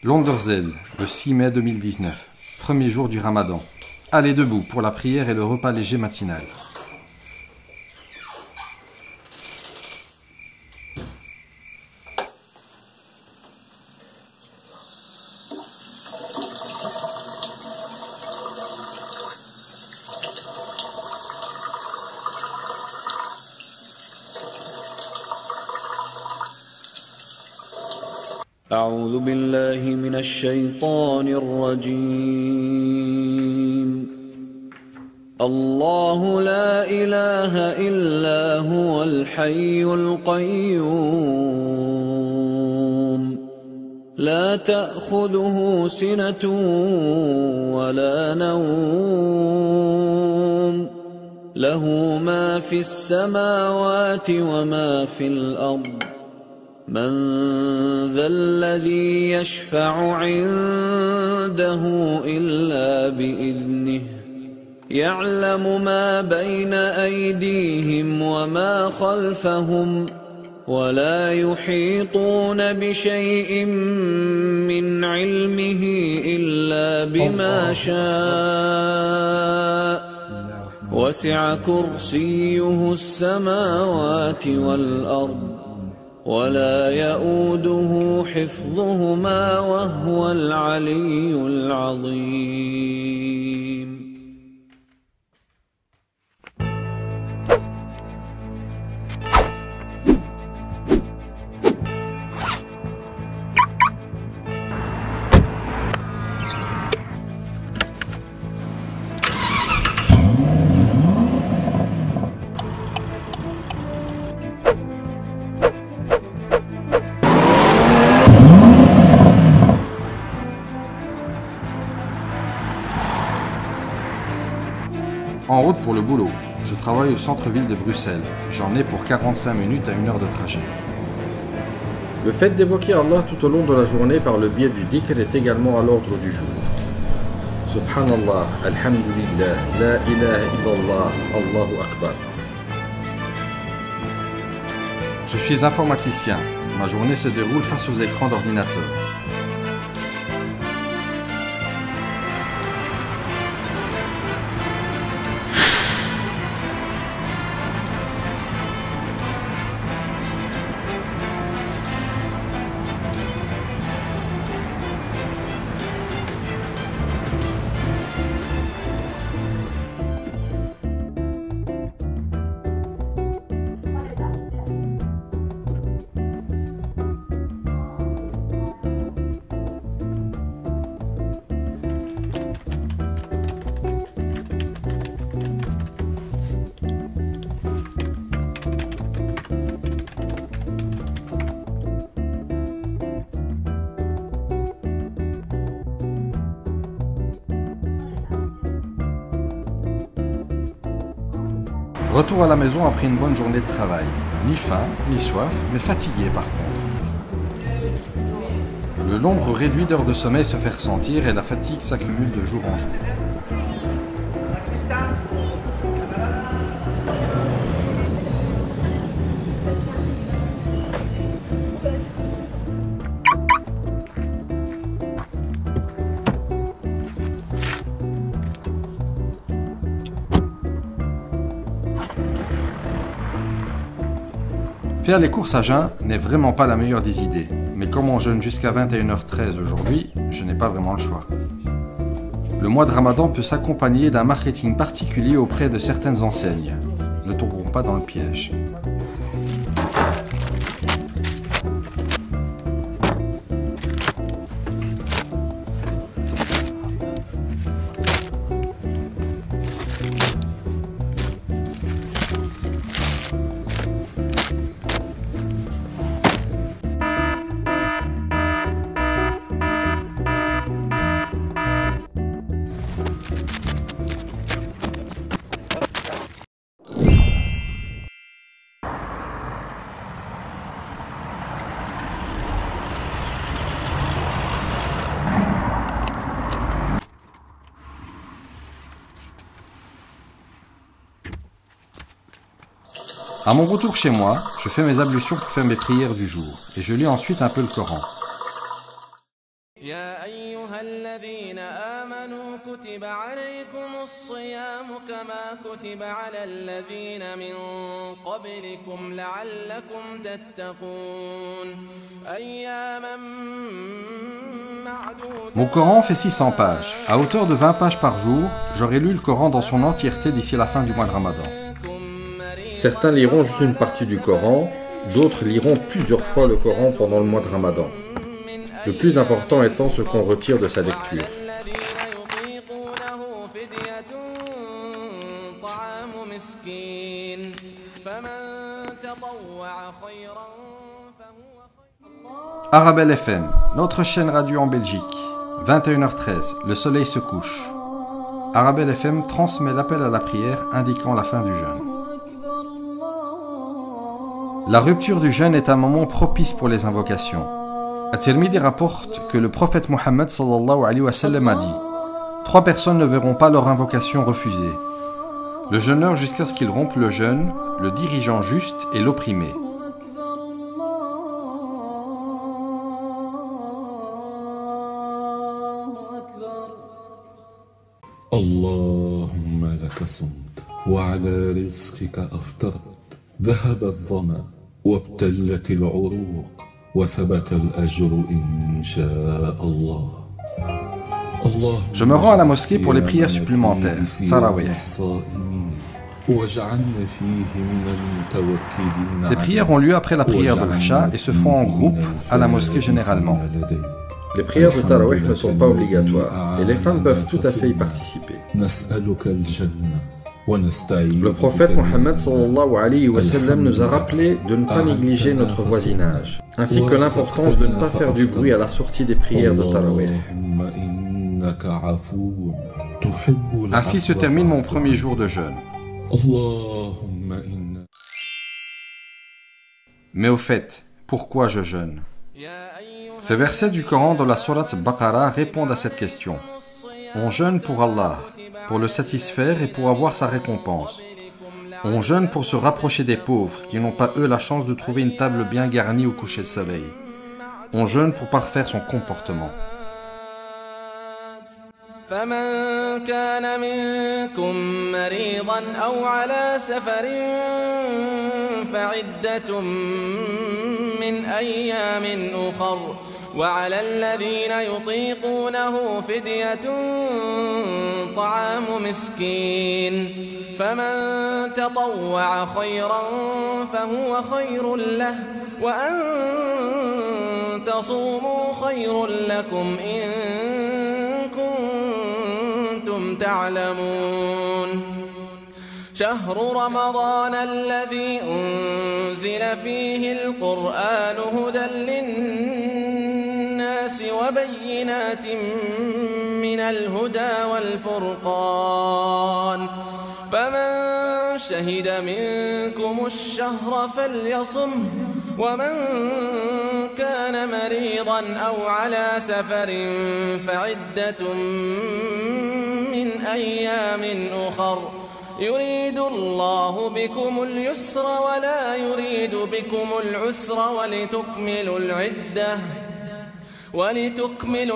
Londerzeel, le 6 mai 2019, premier jour du Ramadan. Allez debout pour la prière et le repas léger matinal. أعوذ بالله من الشيطان الرجيم. الله لا إله إلا هو الحي القيوم لا تأخذه سنة ولا نوم له ما في السماوات وما في الأرض من ذا الذي يشفع عنده إلا بإذنه يعلم ما بين أيديهم وما خلفهم ولا يحيطون بشيء من علمه إلا بما شاء وسع كرسيه السماوات والأرض ولا يؤوده حفظهما وهو العلي العظيم. En route pour le boulot, je travaille au centre-ville de Bruxelles. J'en ai pour 45 minutes à 1 heure de trajet. Le fait d'évoquer Allah tout au long de la journée par le biais du dhikr est également à l'ordre du jour. Subhanallah, alhamdulillah, la ilaha illallah, Allahu akbar. Je suis informaticien. Ma journée se déroule face aux écrans d'ordinateur. Retour à la maison après une bonne journée de travail. Ni faim, ni soif, mais fatigué par contre. Le nombre réduit d'heures de sommeil se fait ressentir et la fatigue s'accumule de jour en jour. Faire les courses à jeun n'est vraiment pas la meilleure des idées, mais comme on jeûne jusqu'à 21h13 aujourd'hui, je n'ai pas vraiment le choix. Le mois de Ramadan peut s'accompagner d'un marketing particulier auprès de certaines enseignes. Ne tombons pas dans le piège. À mon retour chez moi, je fais mes ablutions pour faire mes prières du jour, et je lis ensuite un peu le Coran. كتب عليكم الصيام كما كتب على الذين من قبلكم لعلكم تتقون أياما معدودة. Mon Coran fait 600 pages. À hauteur de 20 pages par jour, j'aurai lu le Coran dans son entièreté d'ici la fin du mois de Ramadan. Certains liront juste une partie du Coran, d'autres liront plusieurs fois le Coran pendant le mois de Ramadan. Le plus important étant ce qu'on retire de sa lecture. Arabelle FM, notre chaîne radio en Belgique. 21h13, le soleil se couche. Arabelle FM transmet l'appel à la prière indiquant la fin du jeûne. La rupture du jeûne est un moment propice pour les invocations. At-Tirmidhi rapporte que le prophète Mohammed sallallahu alayhi wa sallam a dit « 3 personnes ne verront pas leur invocation refusée. Le jeûneur jusqu'à ce qu'il rompe le jeûne, le dirigeant juste et l'opprimé. » اللهم لك صمت وعلى رزقك أفطرت ذهب الظمأ وابتلت العروق وثبت الأجر إن شاء الله. Je me rends à la mosquée pour les prières supplémentaires, Tarawih. Ces prières ont lieu après la prière de l'Isha et se font en groupe à la mosquée généralement. Les prières de Tarawih ne sont pas obligatoires et les femmes peuvent tout à fait y participer. Le prophète Mohammed sallallahu alayhi wa sallam nous a rappelé de ne pas négliger notre voisinage, ainsi que l'importance de ne pas faire du bruit à la sortie des prières de Tarawih. Ainsi se termine mon premier jour de jeûne. Mais au fait, pourquoi je jeûne? Ces versets du Coran de la sourate Baqara répondent à cette question. On jeûne pour Allah, pour le satisfaire et pour avoir sa récompense. On jeûne pour se rapprocher des pauvres qui n'ont pas eux la chance de trouver une table bien garnie au coucher de soleil. On jeûne pour parfaire son comportement. فمن كان منكم مريضا أو على سفر فعدة من أيام أخر وعلى الذين يطيقونه فدية طعام مسكين فمن تطوع خيرا فهو خير له وأن تصوموا خير لكم إن كنتم تعلمون شهر رمضان الذي أنزل فيه القرآن هدى للناس وبينات من الهدى والفرقان فمن شهد منكم الشهر فليصمه ومن كان مريضا أو على سفر فعدة من أيام أخر يريد الله بكم اليسر ولا يريد بكم العسر ولتكملوا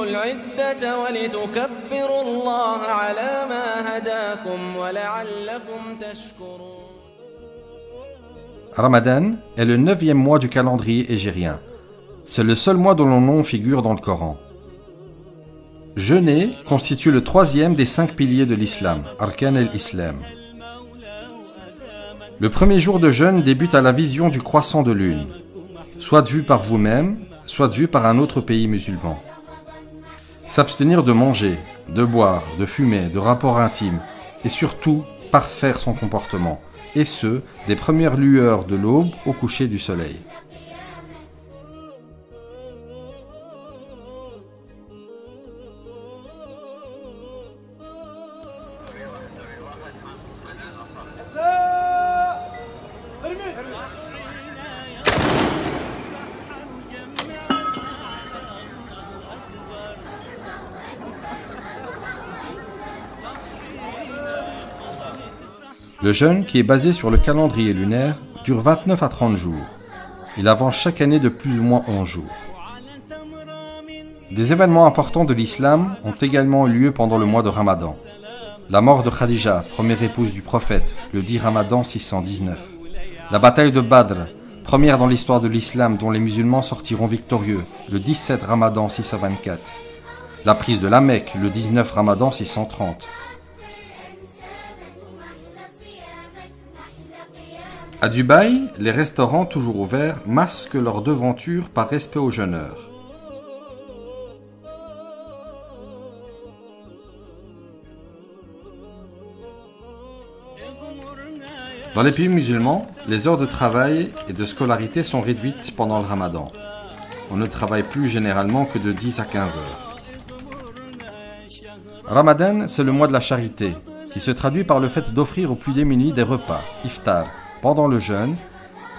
العدة ولتكبروا الله على ما هداكم ولعلكم تشكرون. Ramadan est le 9e mois du calendrier hégérien. C'est le seul mois dont le nom figure dans le Coran. Jeûner constitue le 3e des 5 piliers de l'islam, Arkan al-Islam. Le premier jour de jeûne débute à la vision du croissant de lune, soit vu par vous-même, soit vu par un autre pays musulman. S'abstenir de manger, de boire, de fumer, de rapports intimes, et surtout parfaire son comportement, et ce, des premières lueurs de l'aube au coucher du soleil. Le jeûne, qui est basé sur le calendrier lunaire, dure 29 à 30 jours. Il avance chaque année de plus ou moins 11 jours. Des événements importants de l'islam ont également eu lieu pendant le mois de Ramadan. La mort de Khadija, première épouse du prophète, le 10 Ramadan 619. La bataille de Badr, première dans l'histoire de l'islam dont les musulmans sortiront victorieux, le 17 Ramadan 624. La prise de la Mecque, le 19 Ramadan 630. À Dubaï, les restaurants toujours ouverts masquent leur devanture par respect aux jeûneurs. Dans les pays musulmans, les heures de travail et de scolarité sont réduites pendant le Ramadan. On ne travaille plus généralement que de 10 à 15 heures. Ramadan, c'est le mois de la charité, qui se traduit par le fait d'offrir aux plus démunis des repas, iftar, pendant le jeûne,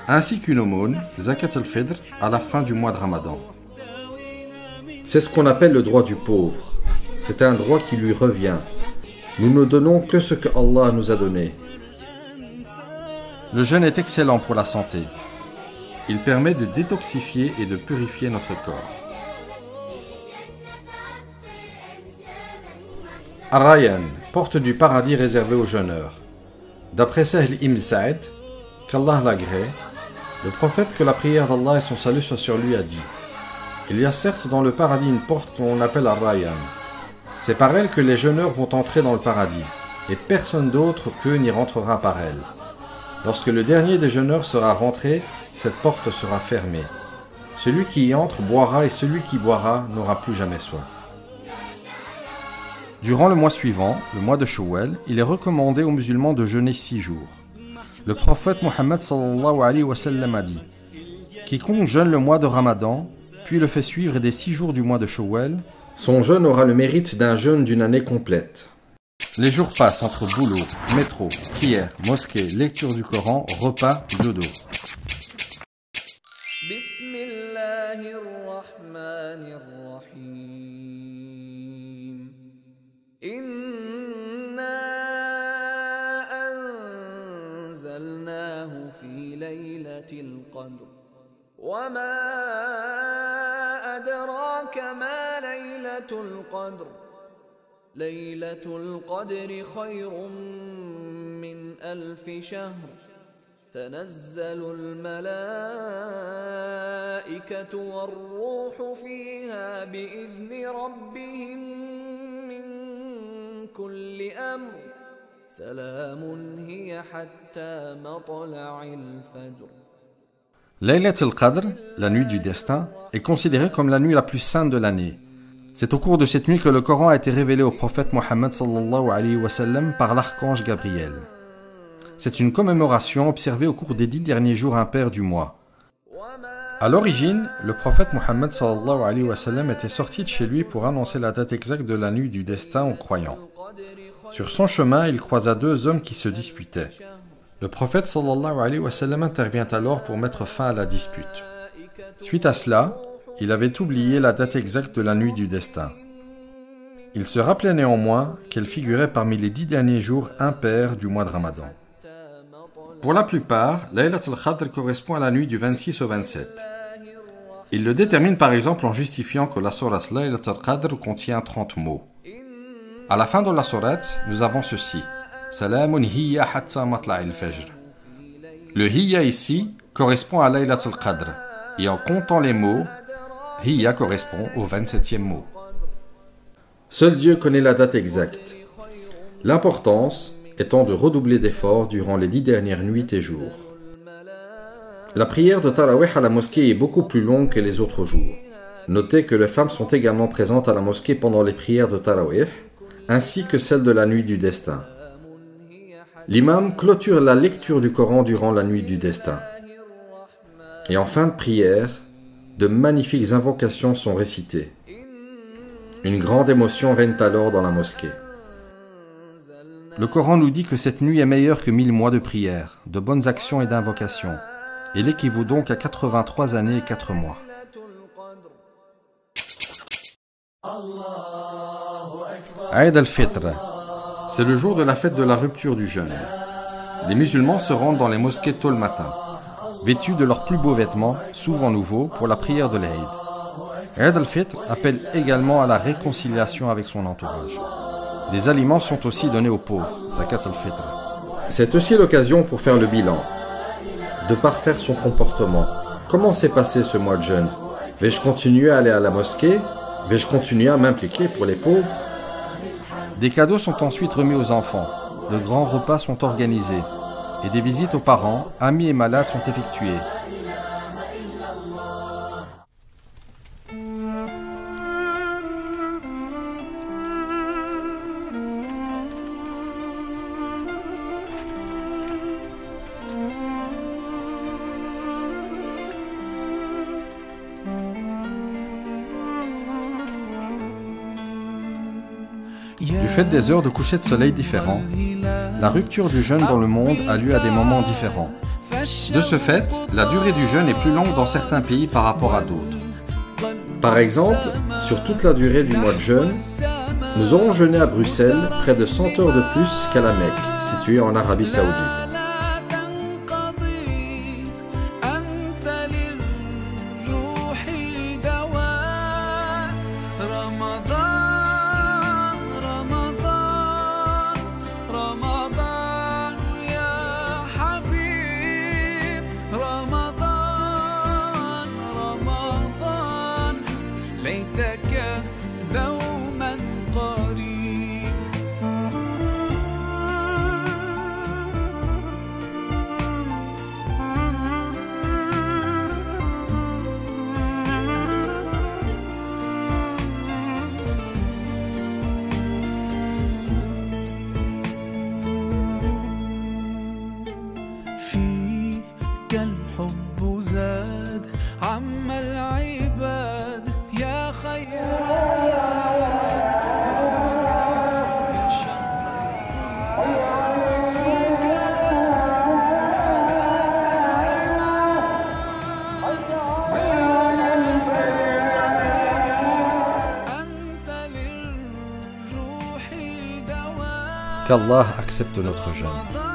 ainsi qu'une aumône, zakat al-fidr, à la fin du mois de Ramadan. C'est ce qu'on appelle le droit du pauvre. C'est un droit qui lui revient. Nous ne donnons que ce que Allah nous a donné. Le jeûne est excellent pour la santé. Il permet de détoxifier et de purifier notre corps. Ar-Rayyan, porte du paradis réservée aux jeûneurs. D'après Sahl ibn Sa'd, qu'Allah l'agrée, le prophète, que la prière d'Allah et son salut soient sur lui, a dit: il y a certes dans le paradis une porte qu'on appelle Ar-Rayyan. C'est par elle que les jeûneurs vont entrer dans le paradis, et personne d'autre qu'eux n'y rentrera par elle. Lorsque le dernier des jeûneurs sera rentré, cette porte sera fermée. Celui qui y entre boira, et celui qui boira n'aura plus jamais soif. Durant le mois suivant, le mois de Shawwal, il est recommandé aux musulmans de jeûner 6 jours. Le prophète Mohammed sallallahu alayhi wa sallam a dit: quiconque jeûne le mois de Ramadan, puis le fait suivre des 6 jours du mois de Shawwal, son jeûne aura le mérite d'un jeûne d'une année complète. Les jours passent entre boulot, métro, prière, mosquée, lecture du Coran, repas, dodo. Bismillahirrahmanirrahim. Inna anzalnahu fi laylatil qadr. Wa ma adraka ma laylatul qadr. ليلة القدر خير من 1000 شهر تنزل الملائكة والروح فيها بإذن ربهم من كل أمر سلام هي حتى مطلع الفجر. Laylat al-Qadr, la nuit du destin, est considérée comme la nuit la plus sainte de l'année. C'est au cours de cette nuit que le Coran a été révélé au prophète Mohammed sallallahu alayhi wa sallam par l'archange Gabriel. C'est une commémoration observée au cours des 10 derniers jours impairs du mois. À l'origine, le prophète Mohammed sallallahu alayhi wa sallam était sorti de chez lui pour annoncer la date exacte de la nuit du destin aux croyants. Sur son chemin, il croisa 2 hommes qui se disputaient. Le prophète sallallahu alayhi wa sallam intervient alors pour mettre fin à la dispute. Suite à cela, il avait oublié la date exacte de la nuit du destin. Il se rappelait néanmoins qu'elle figurait parmi les 10 derniers jours impairs du mois de Ramadan. Pour la plupart, Laylat al-Qadr correspond à la nuit du 26 au 27. Il le détermine par exemple en justifiant que la sourate Laylat al-Qadr contient 30 mots. À la fin de la sourate, nous avons ceci: Salamun hiya hatta matla'il fajr. Le hiya ici correspond à Laylat al-Qadr, et en comptant les mots, hiya correspond au 27e mot. Seul Dieu connaît la date exacte. L'importance étant de redoubler d'efforts durant les 10 dernières nuits et jours. La prière de Tarawih à la mosquée est beaucoup plus longue que les autres jours. Notez que les femmes sont également présentes à la mosquée pendant les prières de Tarawih, ainsi que celle de la nuit du destin. L'imam clôture la lecture du Coran durant la nuit du destin. Et en fin de prière, de magnifiques invocations sont récitées. Une grande émotion règne alors dans la mosquée. Le Coran nous dit que cette nuit est meilleure que 1000 mois de prière, de bonnes actions et d'invocations. Elle équivaut donc à 83 années et 4 mois. Aïd al-Fitr, c'est le jour de la fête de la rupture du jeûne. Les musulmans se rendent dans les mosquées tôt le matin, vêtus de leurs plus beaux vêtements, souvent nouveaux, pour la prière de l'Aïd. Eid al-Fitr appelle également à la réconciliation avec son entourage. Des aliments sont aussi donnés aux pauvres, zakat al-Fitr. C'est aussi l'occasion pour faire le bilan, de parfaire son comportement. Comment s'est passé ce mois de jeûne? Vais-je continuer à aller à la mosquée? Vais-je continuer à m'impliquer pour les pauvres? Des cadeaux sont ensuite remis aux enfants, de grands repas sont organisés, et des visites aux parents, amis et malades sont effectuées. Du fait des heures de coucher de soleil différents, la rupture du jeûne dans le monde a lieu à des moments différents. De ce fait, la durée du jeûne est plus longue dans certains pays par rapport à d'autres. Par exemple, sur toute la durée du mois de jeûne, nous aurons jeûné à Bruxelles près de 100 heures de plus qu'à la Mecque, située en Arabie Saoudite. ليتك دوما قريب فيك الحب زاد عم العباد يا خير Qu'Allah accepte notre jeûne.